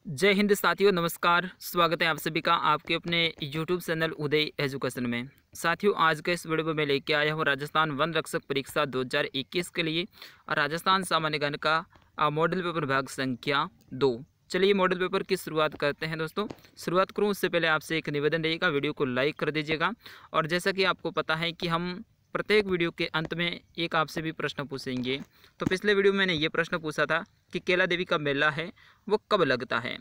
जय हिंद साथियों, नमस्कार। स्वागत है आप सभी का आपके अपने YouTube चैनल उदय एजुकेशन में। साथियों, आज के इस वीडियो में मैं लेके आया हूँ राजस्थान वन रक्षक परीक्षा 2021 के लिए राजस्थान सामान्य ज्ञान का मॉडल पेपर भाग संख्या 2। चलिए मॉडल पेपर की शुरुआत करते हैं दोस्तों। शुरुआत करूँ उससे पहले आपसे एक निवेदन रहेगा, वीडियो को लाइक कर दीजिएगा। और जैसा कि आपको पता है कि हम प्रत्येक वीडियो के अंत में एक आपसे भी प्रश्न पूछेंगे। तो पिछले वीडियो में मैंने ये प्रश्न पूछा था कि केला देवी का मेला है वो कब लगता है,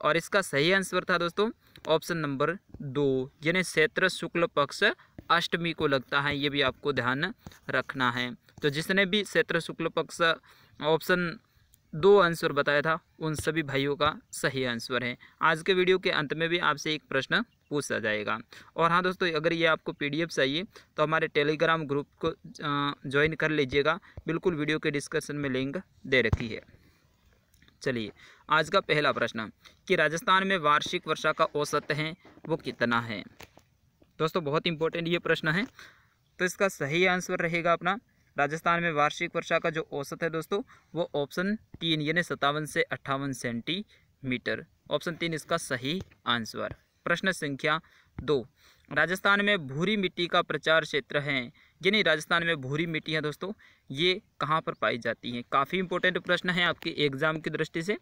और इसका सही आंसर था दोस्तों ऑप्शन नंबर 2, यानी चैत्र शुक्ल पक्ष अष्टमी को लगता है। ये भी आपको ध्यान रखना है। तो जिसने भी चैत्र शुक्ल पक्ष ऑप्शन 2 आंसर बताया था उन सभी भाइयों का सही आंसर है। आज के वीडियो के अंत में भी आपसे एक प्रश्न पूछा जाएगा। और हाँ दोस्तों, अगर ये आपको PDF चाहिए तो हमारे टेलीग्राम ग्रुप को ज्वाइन कर लीजिएगा। बिल्कुल वीडियो के डिस्क्रिप्शन में लिंक दे रखी है। चलिए आज का पहला प्रश्न कि राजस्थान में वार्षिक वर्षा का औसत है वो कितना है। दोस्तों बहुत इंपॉर्टेंट ये प्रश्न है। तो इसका सही आंसर रहेगा अपना राजस्थान में वार्षिक वर्षा का जो औसत है दोस्तों वो ऑप्शन 3 यानी 57 से 58 सेंटीमीटर। ऑप्शन 3 इसका सही आंसर। प्रश्न संख्या 2, राजस्थान में भूरी मिट्टी का प्रचार क्षेत्र है, यानी राजस्थान में भूरी मिट्टी है दोस्तों, ये कहाँ पर पाई जाती है। काफ़ी इंपॉर्टेंट प्रश्न है आपके एग्जाम की दृष्टि से।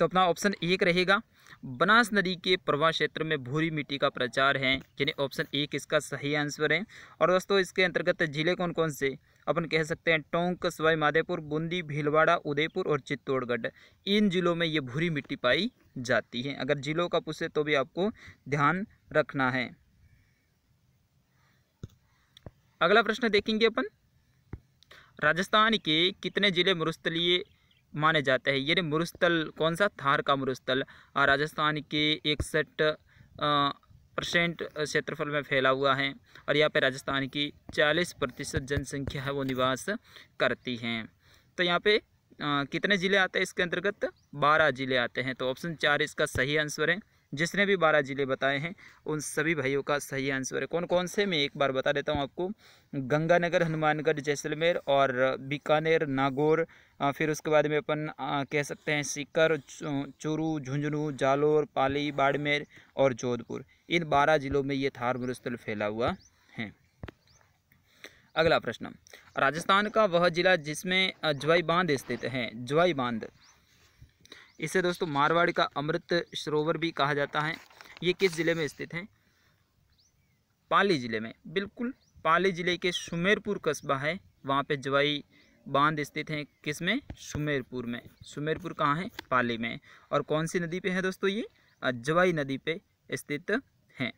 तो अपना ऑप्शन 1 रहेगा बनास नदी के प्रवाह क्षेत्र में भूरी मिट्टी का प्रचार है, यानी ऑप्शन 1 इसका सही आंसर है। और दोस्तों इसके अंतर्गत जिले कौन कौन से अपन कह सकते हैं, टोंक, सवाई माधोपुर, बूंदी, भीलवाड़ा, उदयपुर और चित्तौड़गढ़। इन जिलों में ये भूरी मिट्टी पाई जाती है। अगर जिलों का पूछे तो भी आपको ध्यान रखना है। अगला प्रश्न देखेंगे अपन, राजस्थान के कितने जिले मरुस्थलीय माने जाते हैं। ये मरुस्थल कौन सा, थार का मरुस्थल राजस्थान के 61% क्षेत्रफल में फैला हुआ है। और यहाँ पे राजस्थान की 40% जनसंख्या है वो निवास करती हैं। तो यहाँ पे कितने ज़िले आते हैं इसके अंतर्गत, 12 ज़िले आते हैं। तो ऑप्शन 4 इसका सही आंसर है। जिसने भी 12 ज़िले बताए हैं उन सभी भाइयों का सही आंसर है। कौन कौन से मैं एक बार बता देता हूँ आपको, गंगानगर, हनुमानगढ़, जैसलमेर और बीकानेर, नागौर, फिर उसके बाद में अपन कह सकते हैं सीकर, चूरू, झुंझुनू, जालोर, पाली, बाड़मेर और जोधपुर। इन 12 जिलों में ये थार मरुस्थल फैला हुआ है। अगला प्रश्न, राजस्थान का वह जिला जिसमें ज्वाई बांध स्थित है। ज्वाई बांध, इसे दोस्तों मारवाड़ का अमृत सरोवर भी कहा जाता है। ये किस ज़िले में स्थित है, पाली ज़िले में। बिल्कुल, पाली ज़िले के सुमेरपुर कस्बा है, वहाँ पे ज्वाई बांध स्थित है। किस में, सुमेरपुर में। सुमेरपुर कहाँ है, पाली में। और कौन सी नदी पे है दोस्तों, ये ज्वाई नदी पे स्थित है।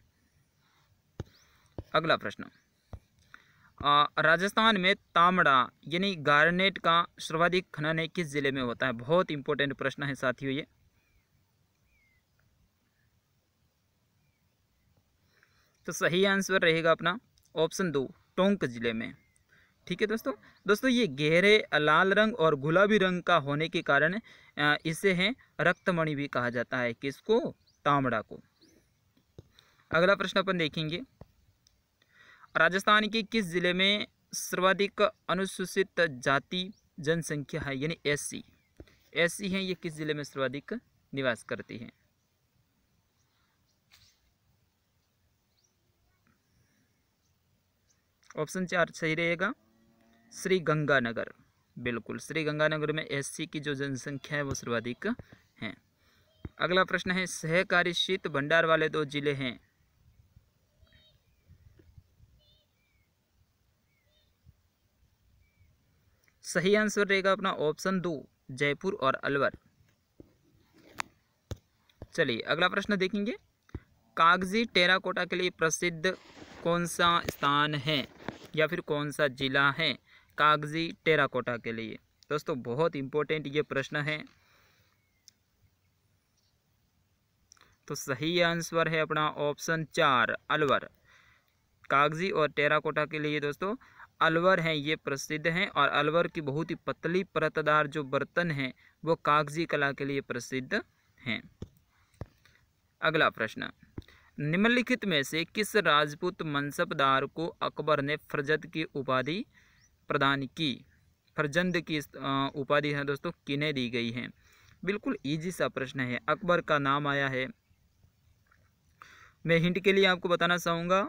अगला प्रश्न, राजस्थान में तांबड़ा यानी गार्नेट का सर्वाधिक खनन किस जिले में होता है। बहुत इंपॉर्टेंट प्रश्न है साथियों ये। तो सही आंसर रहेगा अपना ऑप्शन 2, टोंक जिले में। ठीक है दोस्तों ये गहरे लाल रंग और गुलाबी रंग का होने के कारण इसे है रक्तमणि भी कहा जाता है। किसको, तांबड़ा को। अगला प्रश्न अपन देखेंगे, राजस्थान के किस जिले में सर्वाधिक अनुसूचित जाति जनसंख्या है, यानी SC हैं, ये किस जिले में सर्वाधिक निवास करती हैं। ऑप्शन 4 सही रहेगा, श्री गंगानगर। बिल्कुल, श्री गंगानगर में SC की जो जनसंख्या है वो सर्वाधिक है। अगला प्रश्न है, सहकारी शीत भंडार वाले 2 जिले हैं। सही आंसर रहेगा अपना ऑप्शन 2, जयपुर और अलवर। चलिए अगला प्रश्न देखेंगे, कागजी टेराकोटा के लिए प्रसिद्ध कौन सा स्थान है या फिर कौन सा जिला है कागजी टेराकोटा के लिए। दोस्तों बहुत इंपॉर्टेंट ये प्रश्न है। तो सही आंसर है अपना ऑप्शन 4, अलवर। कागजी और टेराकोटा के लिए दोस्तों अलवर हैं ये प्रसिद्ध हैं। और अलवर की बहुत ही पतली परतदार जो बर्तन हैं वो कागजी कला के लिए प्रसिद्ध हैं। अगला प्रश्न, निम्नलिखित में से किस राजपूत मनसबदार को अकबर ने फरजंद की उपाधि प्रदान की। फरजंद की उपाधि है दोस्तों किन्हें दी गई है। बिल्कुल ईजी सा प्रश्न है। अकबर का नाम आया है। मैं हिंट के लिए आपको बताना चाहूँगा,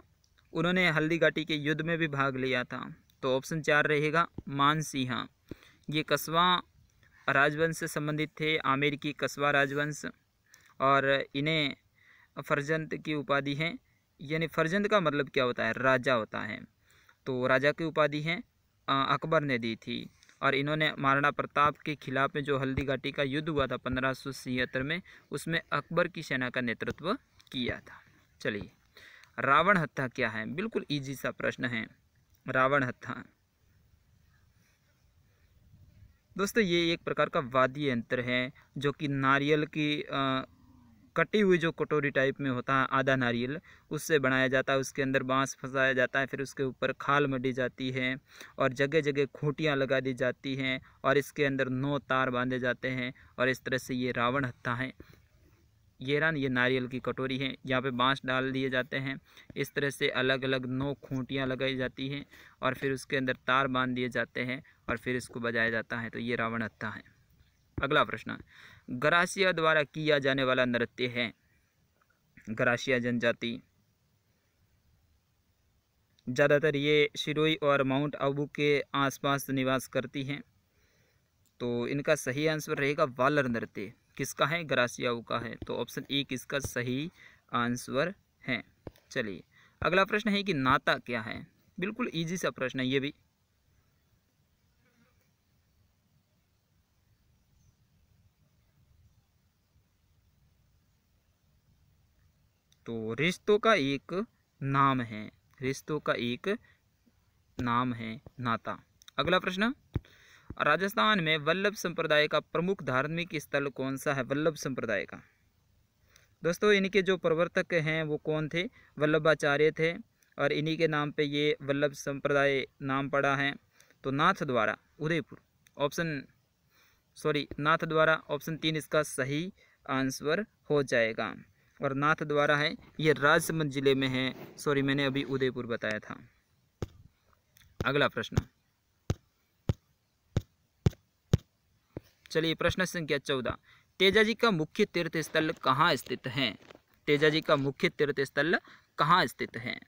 उन्होंने हल्दी घाटी के युद्ध में भी भाग लिया था। तो ऑप्शन 4 रहेगा मानसिंह। ये कस्बा राजवंश से संबंधित थे, आमेर की कस्बा राजवंश, और इन्हें फर्जंद की उपाधि है। यानी फर्जंद का मतलब क्या होता है? राजा होता है। तो राजा की उपाधि है अकबर ने दी थी। और इन्होंने महाराणा प्रताप के खिलाफ में जो हल्दी घाटी का युद्ध हुआ था 1576 में, उसमें अकबर की सेना का नेतृत्व किया था। चलिए, रावण हत्था क्या है? बिल्कुल इजी सा प्रश्न है। रावण हत्था दोस्तों ये एक प्रकार का वाद्य यंत्र है जो कि नारियल की कटी हुई जो कटोरी टाइप में होता है, आधा नारियल, उससे बनाया जाता है। उसके अंदर बांस फंसाया जाता है, फिर उसके ऊपर खाल मढ़ी जाती है और जगह जगह खूंटियाँ लगा दी जाती हैं और इसके अंदर 9 तार बांधे जाते हैं। और इस तरह से ये रावण हत्था है। ये नारियल की कटोरी है, यहाँ पे बांस डाल दिए जाते हैं। इस तरह से अलग अलग 9 खूंटियाँ लगाई जाती हैं और फिर उसके अंदर तार बांध दिए जाते हैं और फिर इसको बजाया जाता है। तो ये रावण हत्था है। अगला प्रश्न, गरासिया द्वारा किया जाने वाला नृत्य है। गरासिया जनजाति ज़्यादातर ये सिरोही और माउंट आबू के आसपास निवास करती हैं। तो इनका सही आंसर रहेगा वालर नृत्य। किसका है? गरासियाऊ का है। तो ऑप्शन 1 इसका सही आंसर है। चलिए, अगला प्रश्न है कि नाता क्या है? बिल्कुल इजी सा प्रश्न है ये भी। तो रिश्तों का एक नाम है। रिश्तों का एक नाम है नाता। अगला प्रश्न, राजस्थान में वल्लभ संप्रदाय का प्रमुख धार्मिक स्थल कौन सा है? वल्लभ संप्रदाय का दोस्तों इनके जो प्रवर्तक हैं वो कौन थे? वल्लभाचार्य थे और इन्हीं के नाम पे ये वल्लभ संप्रदाय नाम पड़ा है। तो नाथ द्वारा उदयपुर, नाथ द्वारा ऑप्शन 3 इसका सही आंसर हो जाएगा। और नाथ द्वारा है ये राजसमंद जिले में है। मैंने अभी उदयपुर बताया था। अगला प्रश्न, चलिए प्रश्न संख्या 14, तेजाजी का मुख्य तीर्थ स्थल कहाँ स्थित है? तेजाजी का मुख्य तीर्थ स्थल कहाँ स्थित है?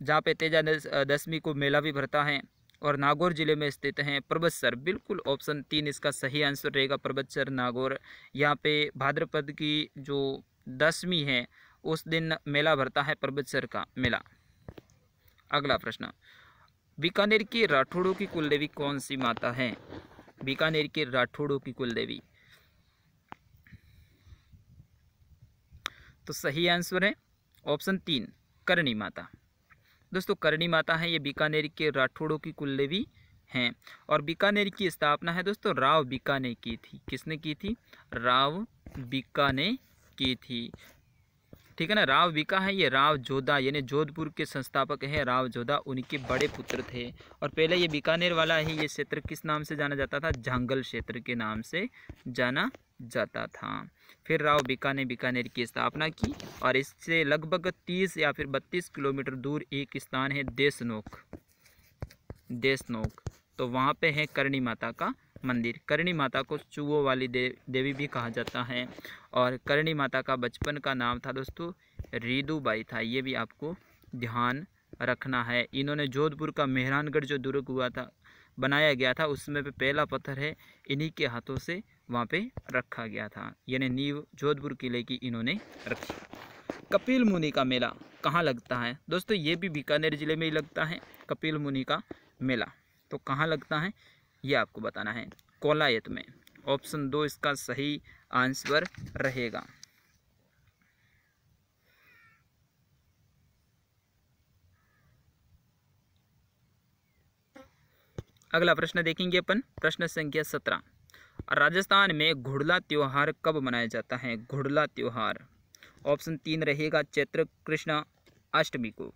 जहाँ पे तेजा दशमी को मेला भी भरता है और नागौर जिले में स्थित है परबतसर। बिल्कुल ऑप्शन 3 इसका सही आंसर रहेगा, परबतसर नागौर। यहाँ पे भाद्रपद की जो दशमी है उस दिन मेला भरता है, परबतसर का मेला। अगला प्रश्न, बीकानेर के राठौड़ों की कुलदेवी कौन सी माता है? बीकानेर के राठौड़ों की कुलदेवी, तो सही आंसर है ऑप्शन 3 करणी माता। दोस्तों करणी माता है ये बीकानेर के राठौड़ों की कुलदेवी हैं। और बीकानेर की स्थापना है दोस्तों राव बीका ने की थी। किसने की थी? राव बीका ने की थी। ठीक है ना। राव बीका है ये राव जोधा यानी जोधपुर के संस्थापक हैं राव जोधा, उनके बड़े पुत्र थे। और पहले ये बीकानेर वाला ही ये क्षेत्र किस नाम से जाना जाता था? झांगल क्षेत्र के नाम से जाना जाता था। फिर राव बीका ने बीकानेर की स्थापना की और इससे लगभग 30 या फिर 32 किलोमीटर दूर एक स्थान है देशनोक। तो वहाँ पे है करणी माता का मंदिर। करणी माता को चूहों वाली देवी भी कहा जाता है। और करणी माता का बचपन का नाम था दोस्तों रीदूबाई था। ये भी आपको ध्यान रखना है। इन्होंने जोधपुर का मेहरानगढ़ जो दुर्ग हुआ था बनाया गया था उसमें पे पहला पत्थर है इन्हीं के हाथों से वहाँ पे रखा गया था। यानी नींव जोधपुर किले की इन्होंने रखी। कपिल मुनि का मेला कहाँ लगता है? दोस्तों ये भी बीकानेर जिले में ही लगता है कपिल मुनि का मेला। तो कहाँ लगता है ये आपको बताना है। कोलायत में। ऑप्शन 2 इसका सही आंसर रहेगा। अगला प्रश्न देखेंगे अपन, प्रश्न संख्या 17, राजस्थान में घुड़ला त्योहार कब मनाया जाता है? घुड़ला त्योहार ऑप्शन 3 रहेगा चैत्र कृष्ण अष्टमी को।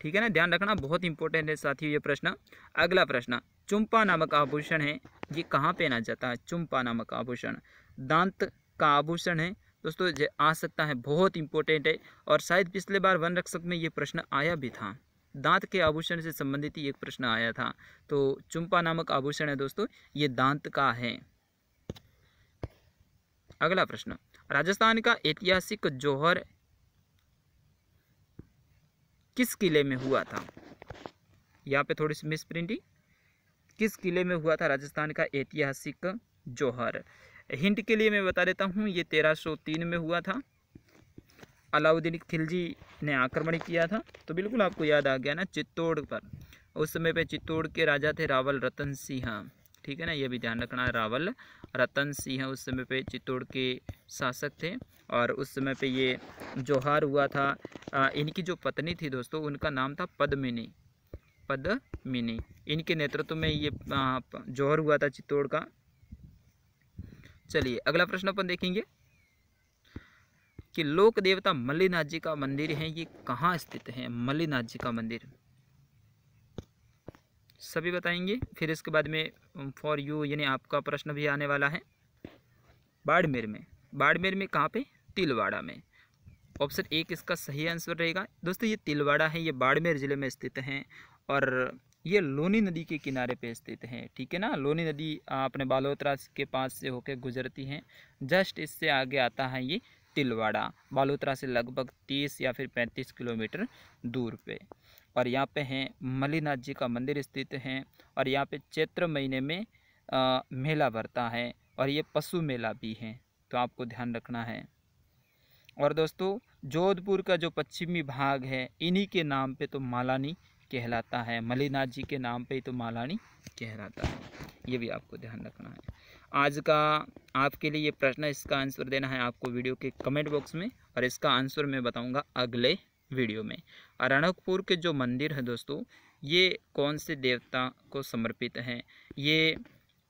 ठीक है ना, ध्यान रखना, बहुत इंपॉर्टेंट है साथियों ये प्रश्न। अगला प्रश्न, चुम्पा नामक आभूषण है ये कहाँ पहना जाता है? चुम्पा नामक आभूषण दांत का आभूषण है दोस्तों, ये आ सकता है, बहुत इंपॉर्टेंट है। और शायद पिछले बार वन रक्षक में ये प्रश्न आया भी था, दांत के आभूषण से संबंधित ही एक प्रश्न आया था। तो चुम्पा नामक आभूषण है दोस्तों, ये दांत का है। अगला प्रश्न, राजस्थान का ऐतिहासिक जौहर किस किले में हुआ था? यहाँ पे थोड़ी सी मिस प्रिंटिंग, किस किले में हुआ था राजस्थान का ऐतिहासिक जौहर? हिंट के लिए मैं बता देता हूँ, ये 1303 में हुआ था। अलाउद्दीन खिलजी ने आक्रमण किया था, तो बिल्कुल आपको याद आ गया ना, चित्तौड़ पर। उस समय पे चित्तौड़ के राजा थे रावल रतन सिंह, ठीक है ना, ये भी ध्यान रखना है। रावल रतन सिंह उस समय पे चित्तौड़ के शासक थे, और उस समय पे ये जौहर हुआ था। इनकी जो पत्नी थी दोस्तों, उनका नाम था पद्मिनी। पद्मिनी, इनके नेतृत्व में ये जौहर हुआ था चित्तौड़ का। चलिए अगला प्रश्न अपन देखेंगे कि लोक देवता मल्लिनाथ जी का मंदिर है, ये कहाँ स्थित है? मल्लिनाथ जी का मंदिर सभी बताएंगे। फिर इसके बाद में फॉर यू यानी आपका प्रश्न भी आने वाला है। बाड़मेर में, बाड़मेर में कहाँ पे? तिलवाड़ा में। ऑप्शन एक इसका सही आंसर रहेगा। दोस्तों ये तिलवाड़ा है, ये बाड़मेर ज़िले में स्थित है, और ये लोनी नदी के किनारे पे स्थित है, ठीक है ना। लोनी नदी अपने बालोतरा के पास से होकर गुजरती है, जस्ट इससे आगे आता है ये तिलवाड़ा, बालोतरा से लगभग 30 या फिर 35 किलोमीटर दूर पे। और यहाँ पे हैं मल्लिनाथ जी का मंदिर स्थित है, और यहाँ पे चैत्र महीने में मेला भरता है, और ये पशु मेला भी है, तो आपको ध्यान रखना है। और दोस्तों जोधपुर का जो पश्चिमी भाग है, इन्हीं के नाम पे तो मालानी कहलाता है, मल्लिनाथ जी के नाम पे ही तो मालानी कहलाता है, ये भी आपको ध्यान रखना है। आज का आपके लिए ये प्रश्न, इसका आंसर देना है आपको वीडियो के कमेंट बॉक्स में, और इसका आंसर मैं बताऊंगा अगले वीडियो में। रणकपुर के जो मंदिर है दोस्तों, ये कौन से देवता को समर्पित हैं? ये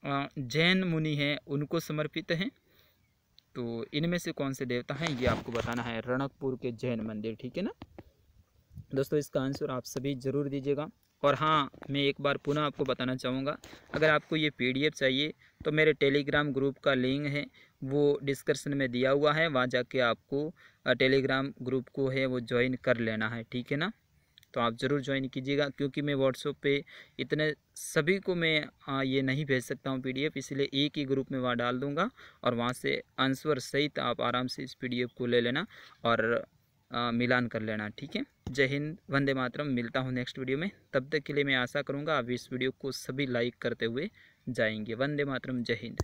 जैन मुनि हैं, उनको समर्पित हैं। तो इनमें से कौन से देवता हैं ये आपको बताना है। रणकपुर के जैन मंदिर, ठीक है ना दोस्तों। इसका आंसर आप सभी ज़रूर दीजिएगा। और हाँ, मैं एक बार पुनः आपको बताना चाहूँगा, अगर आपको ये PDF चाहिए तो मेरे टेलीग्राम ग्रुप का लिंक है, वो डिस्क्रिप्शन में दिया हुआ है, वहाँ जाके आपको टेलीग्राम ग्रुप को है वो ज्वाइन कर लेना है, ठीक है ना। तो आप ज़रूर ज्वाइन कीजिएगा, क्योंकि मैं व्हाट्सएप पे इतने सभी को मैं ये नहीं भेज सकता हूँ PDF, इसलिए एक ही ग्रुप में वहाँ डाल दूँगा, और वहाँ से आंसर सहित आप आराम से इस PDF को ले लेना और मिलान कर लेना, ठीक है। जय हिंद, वंदे मातरम। मिलता हूँ नेक्स्ट वीडियो में, तब तक के लिए मैं आशा करूँगा आप इस वीडियो को सभी लाइक करते हुए जाएंगे। वंदे मातरम, जय हिंद।